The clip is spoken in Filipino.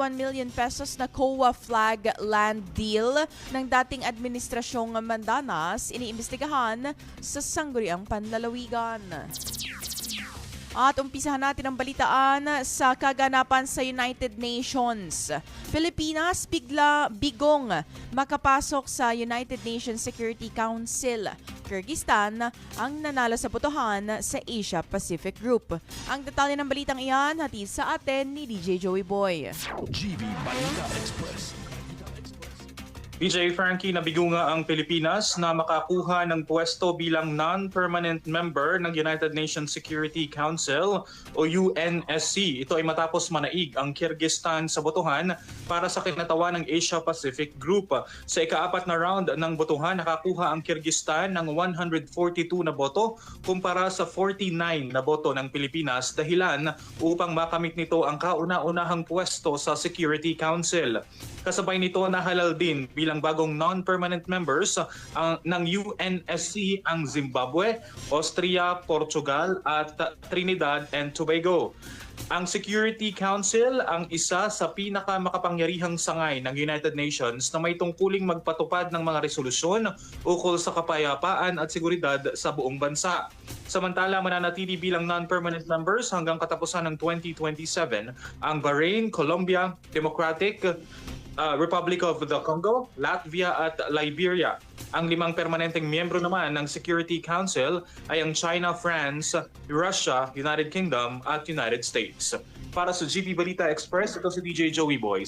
51 million pesos na COA flag land deal ng dating administrasyong Mandanas iniimbestigahan sa sangguniang panlalawigan. At umpisahan natin ang balitaan sa kaganapan sa United Nations. Pilipinas bigong makapasok sa United Nations Security Council. Kyrgyzstan ang nanalo sa botohan sa Asia-Pacific Group. Ang detalye ng balitang iyan hatid sa atin ni DJ Joey Boy. GB Balita Express. DJ Frankie, nabigo nga ang Pilipinas na makakuha ng pwesto bilang non-permanent member ng United Nations Security Council o UNSC. Ito ay matapos manaig ang Kyrgyzstan sa botohan para sa kinatawan ng Asia-Pacific Group. Sa ika-4 na round ng botohan, nakakuha ang Kyrgyzstan ng 142 na boto kumpara sa 49 na boto ng Pilipinas, dahilan upang makamit nito ang kauna-unahang pwesto sa Security Council. Kasabay nito, nahalal din bilang bagong non-permanent members ng UNSC ang Zimbabwe, Austria, Portugal at Trinidad and Tobago. Ang Security Council ang isa sa pinakamakapangyarihang sangay ng United Nations na may tungkuling magpatupad ng mga resolusyon ukol sa kapayapaan at seguridad sa buong bansa. Samantala, mananatili bilang non-permanent members hanggang katapusan ng 2027 ang Bahrain, Colombia, Democratic Republic of the Congo, Latvia at Liberia. Ang 5 permanenteng miyembro naman ng Security Council ay ang China, France, Russia, United Kingdom at United States. Para sa GB Balita Express, ito si DJ Joey Boy.